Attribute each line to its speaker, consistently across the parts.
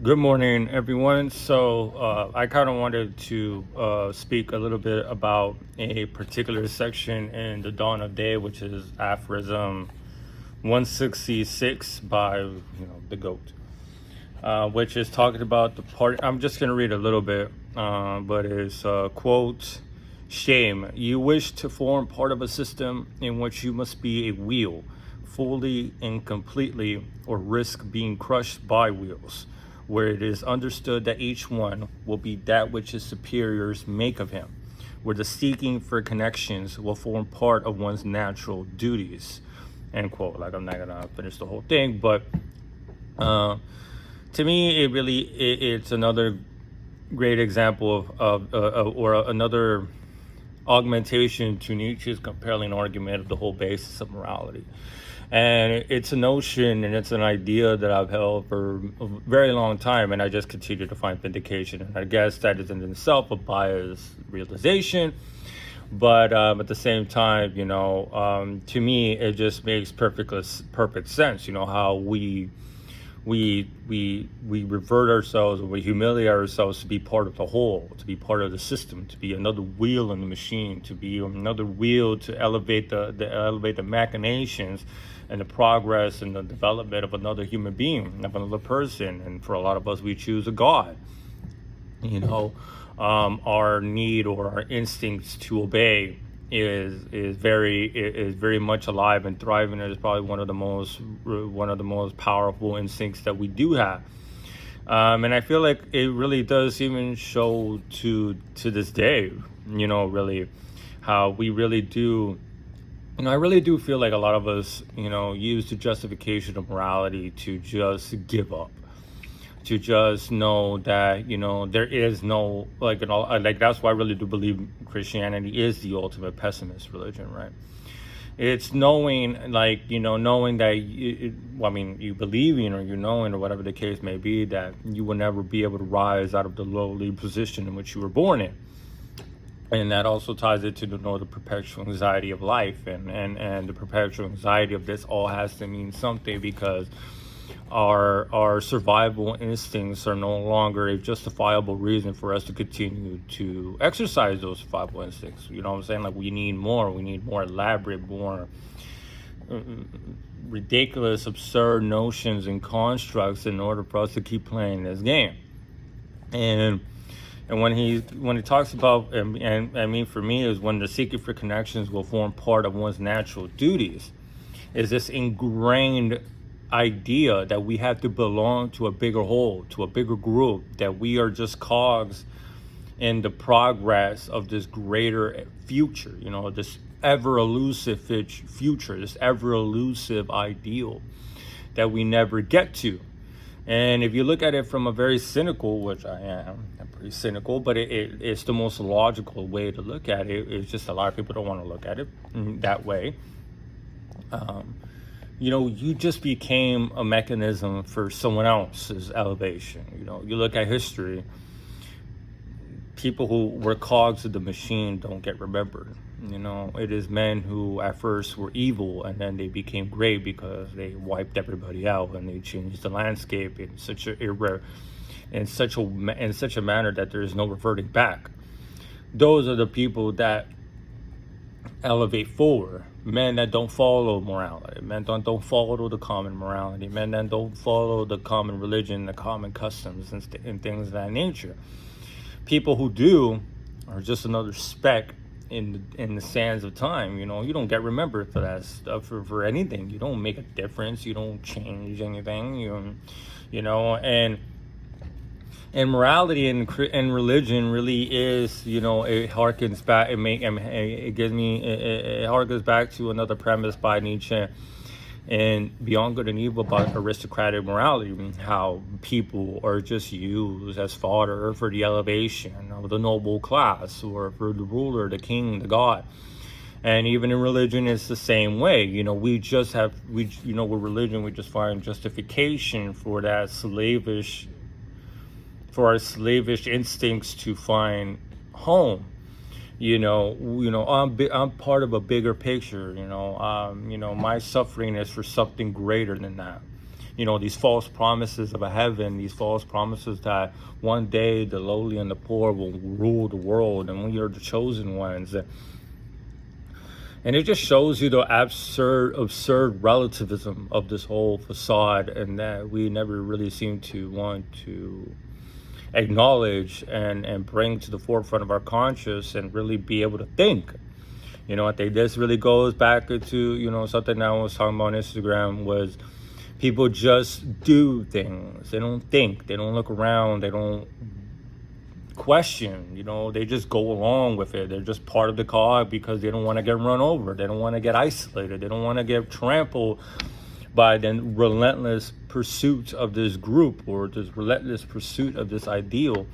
Speaker 1: Good morning, everyone. I kind of wanted to speak a little bit about a particular section in the Dawn of Day, which is aphorism 166 by the GOAT, which is talking about the part. I'm just going to read a little bit, but it's quote, "Shame, you wish to form part of a system in which you must be a wheel, fully and completely, or risk being crushed by wheels, where it is understood that each one will be that which his superiors make of him, where the seeking for connections will form part of one's natural duties." End quote. Like, I'm not gonna finish the whole thing, but to me, it's another great example or another augmentation to Nietzsche's compelling argument of the whole basis of morality. And it's a notion and it's an idea that I've held for a very long time, and I just continue to find vindication. And I guess that is in itself a biased realization. But at the same time, to me, it just makes perfect sense. How we revert ourselves, or we humiliate ourselves to be part of the whole, to be part of the system, to be another wheel in the machine, to be another wheel to elevate the machinations and the progress and the development of another human being, of another person. And for a lot of us, we choose a God. Our need or our instincts to obey is very much alive and thriving. It is probably one of the most powerful instincts that we do have. And I feel like it really does even show to this day, really how we really do. I really do feel like a lot of us, use the justification of morality to just give up, to just know that there is no like that's why I really do believe Christianity is the ultimate pessimist religion, right? It's knowing knowing that you believing, or knowing, or whatever the case may be, that you will never be able to rise out of the lowly position in which you were born in. And that also ties it to the perpetual anxiety of life, and the perpetual anxiety of this all has to mean something, because our survival instincts are no longer a justifiable reason for us to continue to exercise those survival instincts. You know what I'm saying? Like, we need more elaborate, more ridiculous, absurd notions and constructs in order for us to keep playing this game. And when he talks about, and I mean, for me, is when the seeking for connections will form part of one's natural duties, is this ingrained idea that we have to belong to a bigger whole, to a bigger group, that we are just cogs in the progress of this greater future, this ever elusive future, this ever elusive ideal that we never get to. And if you look at it from a very cynical, which I'm pretty cynical, but it's the most logical way to look at it. It's just a lot of people don't want to look at it that way. You just became a mechanism for someone else's elevation. You look at history, people who were cogs of the machine don't get remembered. It is men who at first were evil, and then they became great because they wiped everybody out and they changed the landscape in such a manner that there is no reverting back. Those are the people that elevate forward. Men that don't follow morality, men that don't follow the common morality, men that don't follow the common religion, the common customs, and things of that nature. People who do are just another speck in the sands of time. You don't get remembered for that stuff, for anything. You don't make a difference. You don't change anything. And morality and religion really is, it harkens back. It harkens back to another premise by Nietzsche and Beyond Good and Evil, about aristocratic morality, and how people are just used as fodder for the elevation of the noble class, or for the ruler, the king, the god. And even in religion, it's the same way. With religion, we just find justification for that for our slavish instincts to find home. I'm part of a bigger picture. My suffering is for something greater than that. these false promises of a heaven, these false promises that one day the lowly and the poor will rule the world and we are the chosen ones. And it just shows you the absurd relativism of this whole facade, and that we never really seem to want to acknowledge and bring to the forefront of our conscious and really be able to think. I think this really goes back to, something I was talking about on Instagram, was people just do things. They don't think, they don't look around, they don't question, they just go along with it. They're just part of the cog because they don't want to get run over. They don't want to get isolated. They don't want to get trampled by the relentless pursuit of this group or this relentless pursuit of this ideal.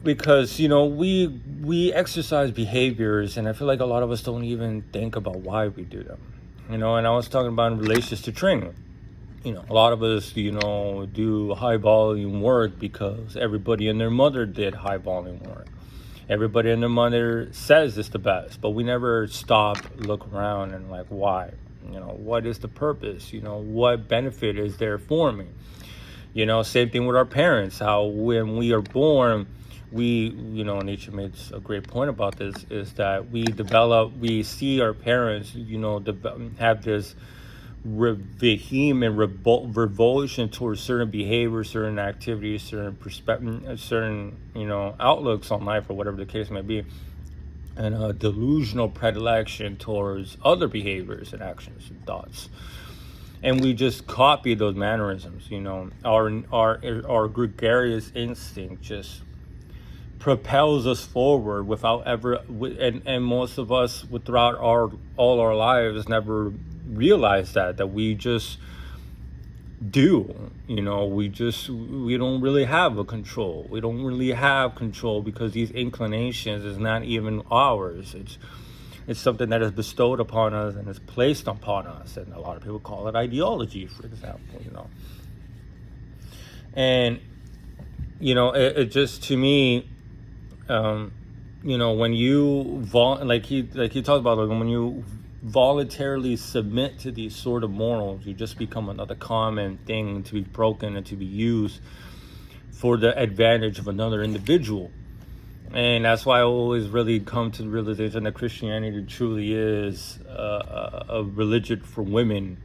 Speaker 1: Because, we exercise behaviors, and I feel like a lot of us don't even think about why we do them. And I was talking about in relations to training. A lot of us, do high volume work because everybody and their mother did high volume work. Everybody and their mother says it's the best, but we never stop, look around and like, why? What is the purpose? What benefit is there for me? Same thing with our parents, how when we are born, Nietzsche makes a great point about this, is that we see our parents, have this vehement revulsion towards certain behaviors, certain activities, certain perspective, certain outlooks on life, or whatever the case may be, and a delusional predilection towards other behaviors and actions and thoughts, and we just copy those mannerisms. Our gregarious instinct just propels us forward without ever, and most of us throughout all our lives never realize that we just do. We don't really have a control. We don't really have control because these inclinations is not even ours. It's something that is bestowed upon us and is placed upon us, and a lot of people call it ideology, for example. And it just, to me, when you like he talks about, like, when you voluntarily submit to these sort of morals, you just become another common thing to be broken and to be used for the advantage of another individual. And that's why I always really come to the realization that Christianity truly is a religion for women,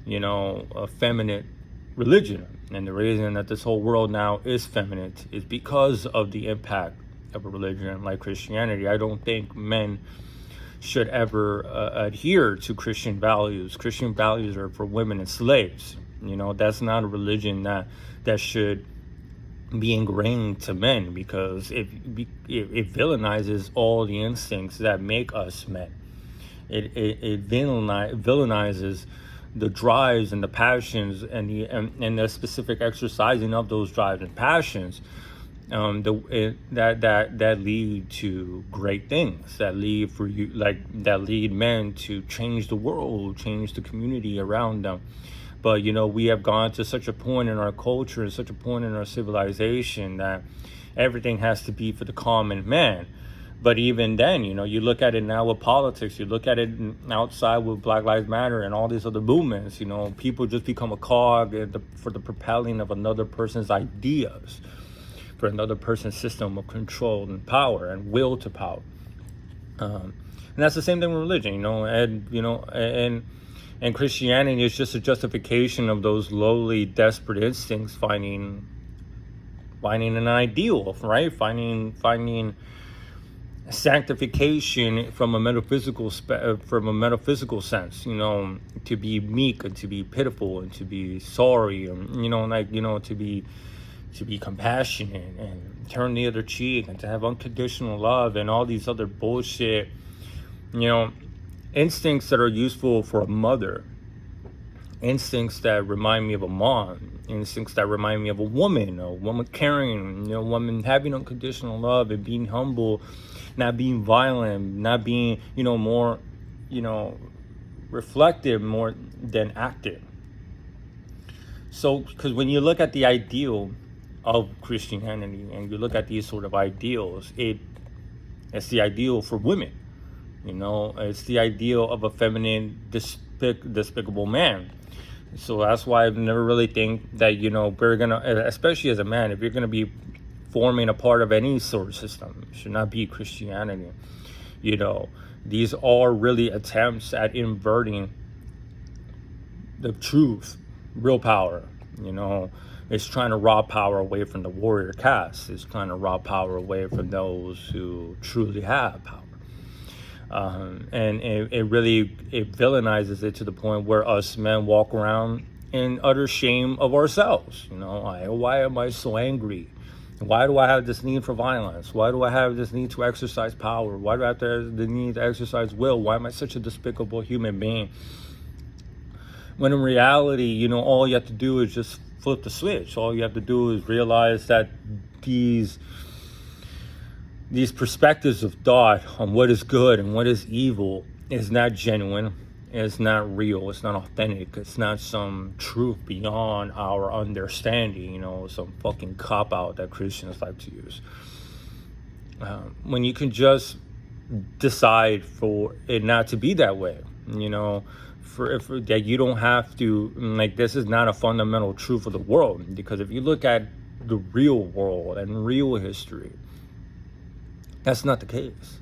Speaker 1: a feminine religion. And the reason that this whole world now is feminine is because of the impact of a religion like Christianity. I don't think men should ever adhere to Christian values. Christian values are for women and slaves. That's not a religion that should be ingrained to men, because it villainizes all the instincts that make us men. It villainizes the drives and the passions and the specific exercising of those drives and passions that lead to great things, that lead men to change the world, change the community around them. But we have gone to such a point in our culture and such a point in our civilization that everything has to be for the common man. But even then, you look at it now with politics, you look at it outside with Black Lives Matter and all these other movements, people just become a cog for the propelling of another person's ideas, for another person's system of control and power and will to power. And that's the same thing with religion, and Christianity is just a justification of those lowly, desperate instincts finding an ideal, right? Finding sanctification from a metaphysical sense, to be meek and to be pitiful and to be sorry, and to be compassionate and turn the other cheek and to have unconditional love and all these other bullshit, instincts that are useful for a mother, instincts that remind me of a mom, instincts that remind me of a woman caring, a woman having unconditional love and being humble, not being violent, not being, more, reflective more than active. So, because when you look at the ideal of Christianity and you look at these sort of ideals, it's the ideal for women. It's the ideal of a feminine, despicable man. So that's why I never really think that, we're gonna, especially as a man, if you're gonna be forming a part of any sort of system, it should not be Christianity. These are really attempts at inverting the truth, real power. It's trying to rob power away from the warrior caste. It's trying to rob power away from those who truly have power. And it villainizes it to the point where us men walk around in utter shame of ourselves. Why am I so angry? Why do I have this need for violence? Why do I have this need to exercise power? Why do I have the need to exercise will? Why am I such a despicable human being? When in reality, all you have to do is just flip the switch. All you have to do is realize that these perspectives of thought on what is good and what is evil is not genuine. It's not real. It's not authentic. It's not some truth beyond our understanding, some fucking cop-out that Christians like to use. When you can just decide for it not to be that way, for that you don't have to, this is not a fundamental truth of the world. Because if you look at the real world and real history, that's not the case.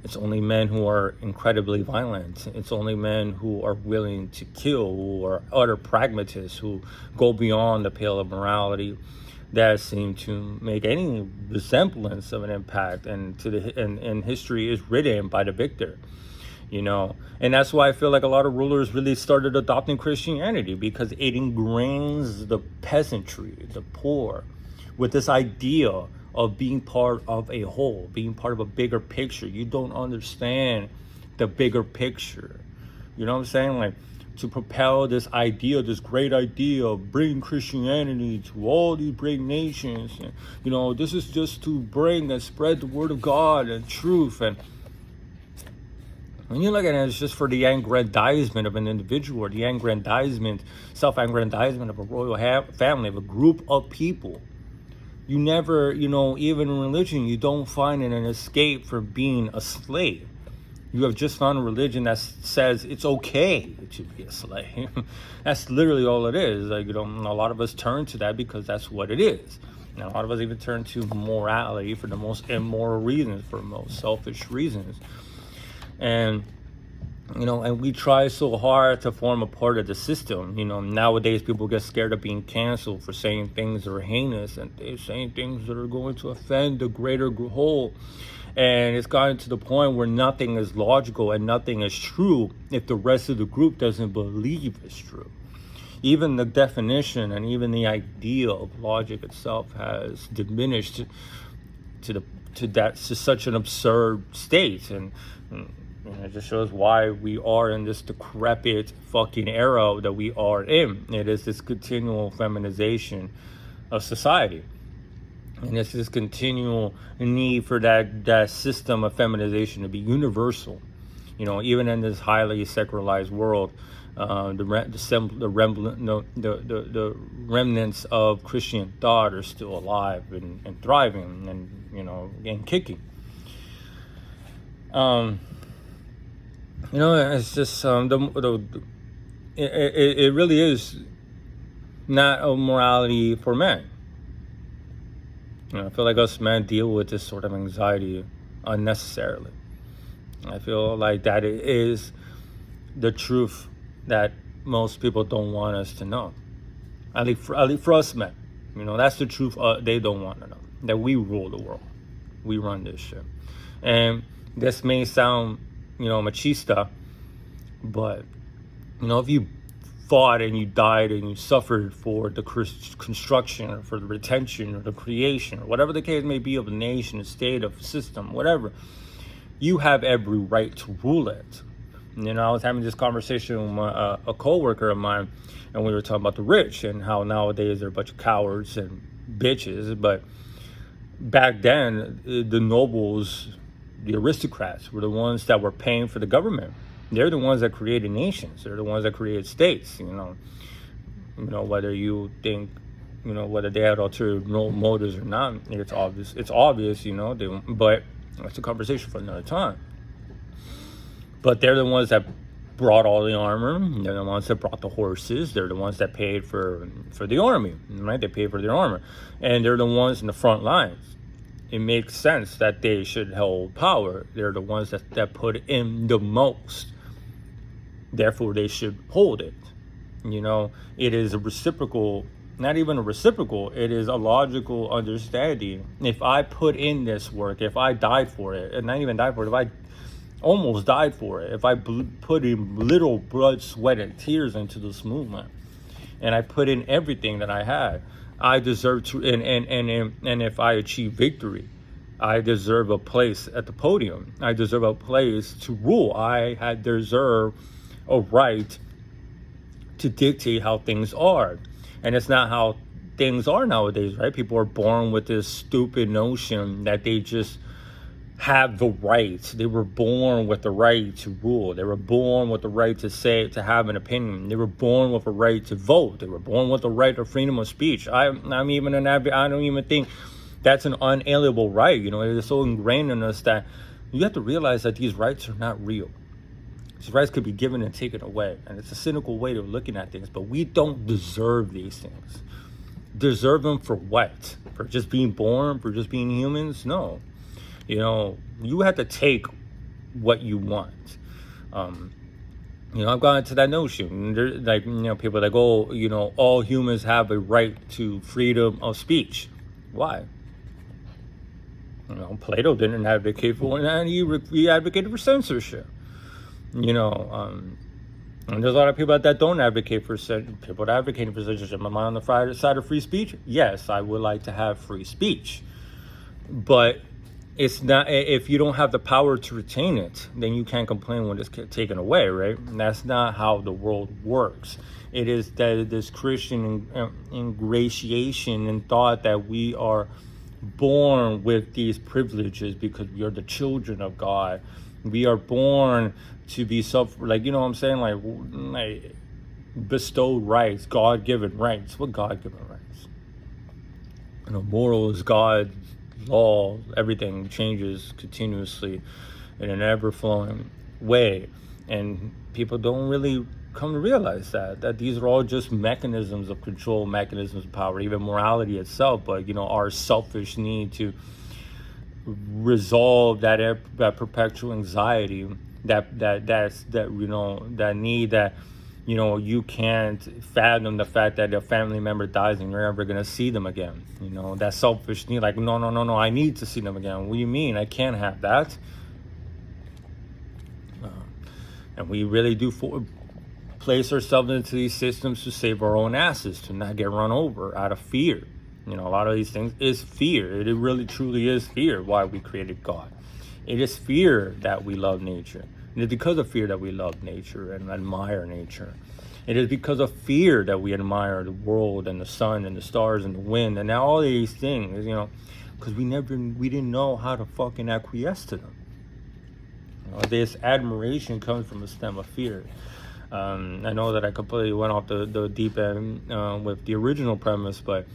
Speaker 1: It's only men who are incredibly violent. It's only men who are willing to kill, who are utter pragmatists, who go beyond the pale of morality, that seem to make any resemblance of an impact. And history is written by the victor. And that's why I feel like a lot of rulers really started adopting Christianity, because it ingrains the peasantry, the poor, with this idea of being part of a whole, being part of a bigger picture. You don't understand the bigger picture. You know what I'm saying? To propel this idea, this great idea of bringing Christianity to all these great nations. And, this is just to bring and spread the word of God and truth. And when you look at it, it's just for the aggrandizement of an individual, or the self-aggrandizement of a royal family, of a group of people. You never, even in religion, you don't find an escape from being a slave. You have just found a religion that says it's okay to be a slave. That's literally all it is. A lot of us turn to that because that's what it is. And a lot of us even turn to morality for the most immoral reasons, for the most selfish reasons. And we try so hard to form a part of the system. Nowadays people get scared of being canceled for saying things that are heinous, and they're saying things that are going to offend the greater whole. And it's gotten to the point where nothing is logical and nothing is true if the rest of the group doesn't believe it's true. Even the definition and even the idea of logic itself has diminished to such an absurd state. And it just shows why we are in this decrepit fucking era that we are in. It is this continual feminization of society. And it's this continual need for that system of feminization to be universal. Even in this highly secularized world, the remnants of Christian thought are still alive and thriving and kicking. It's just it really is not a morality for men. I feel like us men deal with this sort of anxiety unnecessarily. I feel like that it is the truth that most people don't want us to know. At least for us men, that's the truth they don't want to know. That we rule the world, we run this shit. And this may sound machista, but if you fought and you died and you suffered for the construction or for the retention or the creation or whatever the case may be of a nation, a state, of a system, whatever, you have every right to rule it. I was having this conversation with a co-worker of mine, and we were talking about the rich and how nowadays they're a bunch of cowards and bitches. But back then, the nobles, the aristocrats, were the ones that were paying for the government. They're the ones that created nations. They're the ones that created states. Whether you think, whether they had ulterior motives or not, it's obvious. It's obvious, but that's a conversation for another time. But they're the ones that brought all the armor. They're the ones that brought the horses. They're the ones that paid for the army, right? They paid for their armor, and they're the ones in the front lines. It makes sense that they should hold power. They're the ones that put in the most. Therefore, they should hold it. It is a reciprocal, not even a reciprocal, it is a logical understanding. If I put in this work, if I died for it, and not even died for it, if I almost died for it, if I put in little blood, sweat, and tears into this movement, and I put in everything that I had, I deserve to, and if I achieve victory, I deserve a place at the podium. I deserve a place to rule. I deserve a right to dictate how things are. And it's not how things are nowadays, right? People are born with this stupid notion that they just have the right. They were born with the right to rule. They were born with the right to have an opinion. They were born with a right to vote. They were born with the right of freedom of speech. I'm even an advocate. I don't even think that's an unalienable right. It is so ingrained in us that you have to realize that these rights are not real. These rights could be given and taken away. And it's a cynical way of looking at things, but we don't deserve these things. Deserve them for what? For just being born? For just being humans? No. You have to take what you want. I've gone into that notion. There's people that go, all humans have a right to freedom of speech. Why? Plato didn't advocate for it, and he advocated for censorship. And there's a lot of people that don't advocate for people that advocate for censorship. Am I on the side of free speech? Yes, I would like to have free speech, but it's not. If you don't have the power to retain it, then you can't complain when it's taken away, right? And that's not how the world works. It is that this Christian ingratiation and thought that we are born with these privileges because we are the children of God. We are born to be like bestowed rights, God-given rights. What God-given rights? Morals, God, law, everything changes continuously in an ever-flowing way. And people don't really come to realize that these are all just mechanisms of control, mechanisms of power, even morality itself. But, our selfish need to resolve that perpetual anxiety, that need that you can't fathom the fact that a family member dies and you're never going to see them again. That selfish need, like, no, I need to see them again. What do you mean? I can't have that. And we really do place ourselves into these systems to save our own asses, to not get run over out of fear. A lot of these things is fear. It really truly is fear why we created God. It is fear that we love nature. It is because of fear that we love nature and admire nature. It is because of fear that we admire the world and the sun and the stars and the wind and all these things, because we didn't know how to fucking acquiesce to them. This admiration comes from a stem of fear. I know that I completely went off the deep end with the original premise, but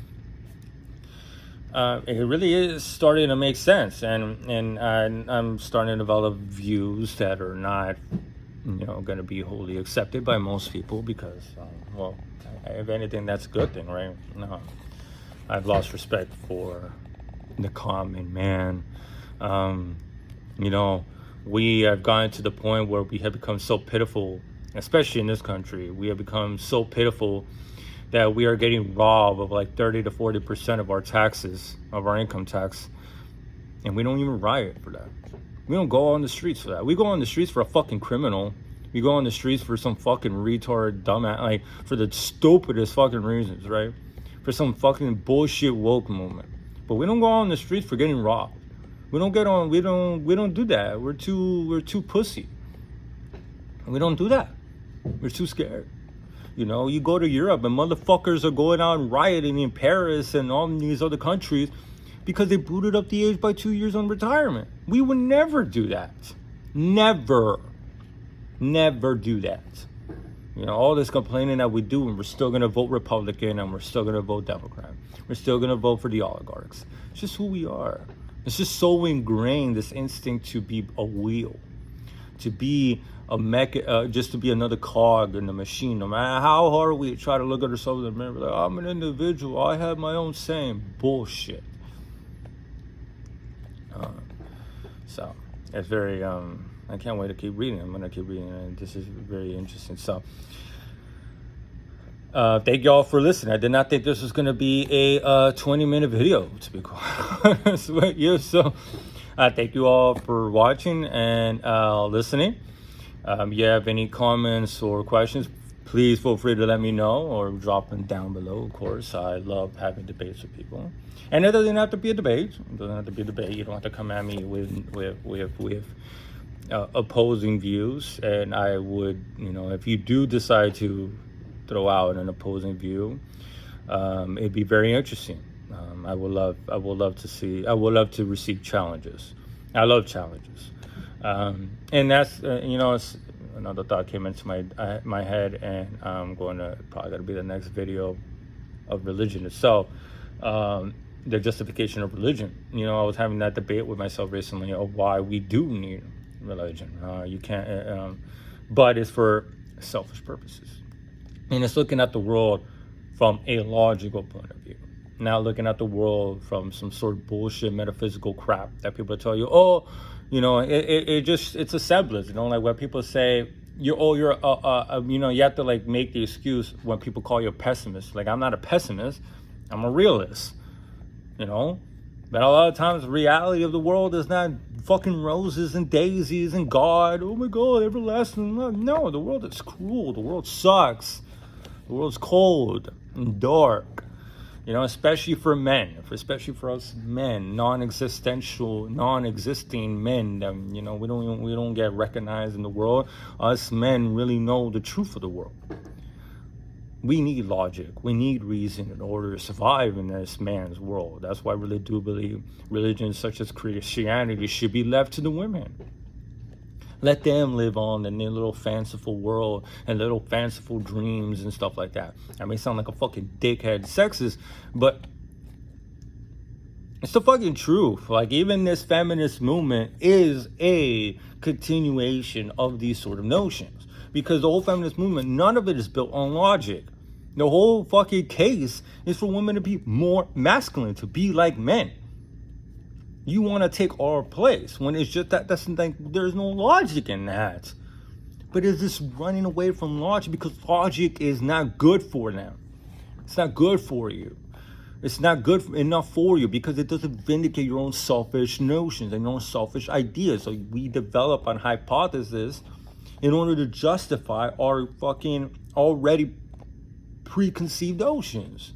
Speaker 1: it really is starting to make sense, and I'm starting to develop views that are not, going to be wholly accepted by most people because, if anything, that's a good thing, right? No, I've lost respect for the common man. We have gotten to the point where we have become so pitiful, especially in this country. We have become so pitiful that we are getting robbed of like 30 to 40% of our taxes, of our income tax. And we don't even riot for that. We don't go on the streets for that. We go on the streets for a fucking criminal. We go on the streets for some fucking retard, dumbass, like for the stupidest fucking reasons, right? For some fucking bullshit woke movement. But we don't go on the streets for getting robbed. We don't do that. We're too pussy. We don't do that. We're too scared. You go to Europe and motherfuckers are going out and rioting in Paris and all these other countries because they booted up the age by 2 years on retirement. We would never do that. Never do that. All this complaining that we do, and we're still going to vote Republican and we're still going to vote Democrat. We're still going to vote for the oligarchs. It's just who we are. It's just so ingrained, this instinct to be a wheel, to be just to be another cog in the machine. No matter how hard we try to look at ourselves in the mirror, like, I'm an individual, I have my own saying. Bullshit. So it's very I can't wait to keep reading. I'm gonna keep reading, and this is very interesting. So thank y'all for listening. I did not think this was gonna be a 20-minute video, to be quite honest with you. So thank you all for watching and listening. You have any comments or questions, please feel free to let me know or drop them down below. Of course, I love having debates with people. And it doesn't have to be a debate. It doesn't have to be a debate. You don't have to come at me with opposing views. And I would, if you do decide to throw out an opposing view, it'd be very interesting. I would love to receive challenges. I love challenges. And that's, it's another thought came into my head, and I'm probably gonna be the next video of religion itself. The justification of religion. I was having that debate with myself recently of why we do need religion. You can't, but it's for selfish purposes. And it's looking at the world from a logical point of view. Not looking at the world from some sort of bullshit metaphysical crap that people tell you, it's a semblance, like when people say, you have to like make the excuse when people call you a pessimist. Like, I'm not a pessimist, I'm a realist. But a lot of times the reality of the world is not fucking roses and daisies and God, oh my God, everlasting love. No, the world is cruel. The world sucks. The world's cold and dark. Especially for men, especially for us men, non-existing men. We don't get recognized in the world. Us men really know the truth of the world. We need logic. We need reason in order to survive in this man's world. That's why I really do believe religions such as Christianity should be left to the women. Let them live on in their little fanciful world and little fanciful dreams and stuff like that. I may sound like a fucking dickhead sexist, but it's the fucking truth. Like, even this feminist movement is a continuation of these sort of notions. Because the whole feminist movement, none of it is built on logic. The whole fucking case is for women to be more masculine, to be like men. You want to take our place when it's just that's like, there's no logic in that. But it's just running away from logic because logic is not good for them. It's not good for you. It's not good enough for you because it doesn't vindicate your own selfish notions and your own selfish ideas. So we develop an hypothesis in order to justify our fucking already preconceived notions.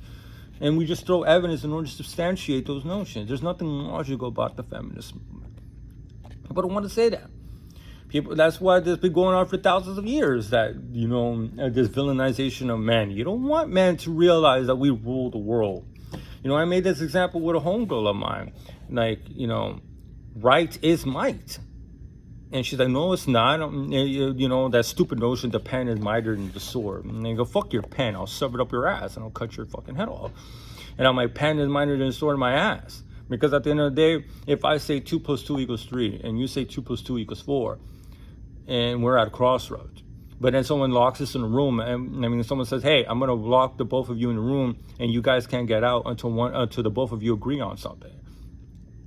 Speaker 1: And we just throw evidence in order to substantiate those notions. There's nothing logical about the feminist movement. But I want to say that. That's why this has been going on for thousands of years, that, this villainization of men. You don't want men to realize that we rule the world. I made this example with a homegirl of mine. Like, right is might. And she's like, no, it's not. That stupid notion, the pen is mightier than the sword. And they go, fuck your pen. I'll shove it up your ass and I'll cut your fucking head off. And I'm like, pen is mightier than the sword in my ass. Because at the end of the day, if I say 2 + 2 = 3, and you say 2 + 2 = 4, and we're at a crossroads, but then someone locks us in a room, and someone says, hey, I'm going to lock the both of you in the room, and you guys can't get out until the both of you agree on something.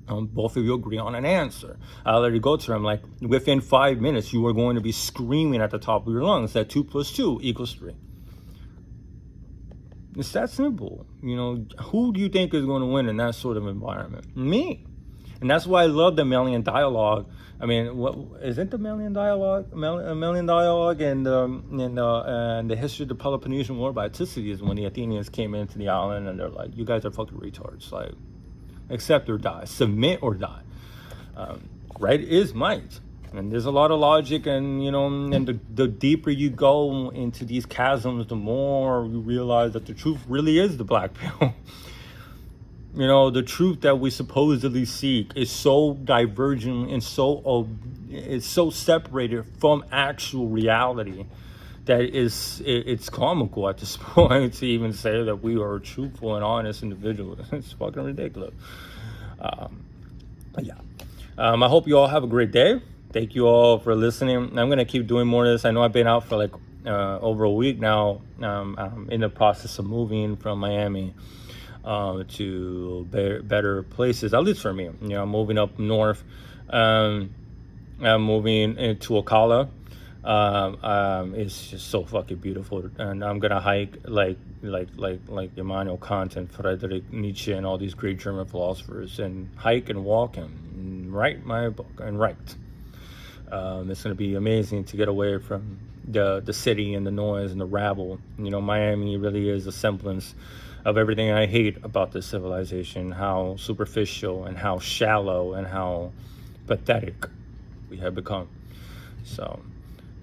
Speaker 1: Both of you agree on an answer. I'll let it go to them. Like, within 5 minutes, you are going to be screaming at the top of your lungs that 2 + 2 = 3. It's that simple. Who do you think is going to win in that sort of environment? Me. And that's why I love the Melian dialogue. What isn't the Melian dialogue? Melian dialogue and the history of the Peloponnesian War by Thucydides, when the Athenians came into the island and they're like, you guys are fucking retards. Like, accept or die, submit or die. Right is might. And there's a lot of logic, and and the deeper you go into these chasms, the more you realize that the truth really is the black pill. The truth that we supposedly seek is so divergent and it's so separated from actual reality that it's comical at this point to even say that we are truthful and honest individuals. It's fucking ridiculous. I hope you all have a great day. Thank you all for listening. I'm gonna keep doing more of this. I know I've been out for like over a week now. I'm in the process of moving from Miami to better places, at least for me. You know, I'm moving up north. I'm moving into Ocala. It's just so fucking beautiful, and I'm gonna hike like Immanuel Kant and Friedrich Nietzsche and all these great German philosophers, and hike and walk and write my book and write. It's gonna be amazing to get away from the city and the noise and the rabble. You know, Miami really is a semblance of everything I hate about this civilization. How superficial and how shallow and how pathetic we have become. So,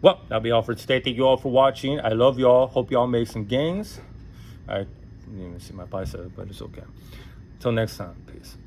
Speaker 1: well, that'll be all for today. Thank you all for watching. I love y'all. Hope y'all make some gains. I didn't even see my bicep, but it's okay. Till next time, peace.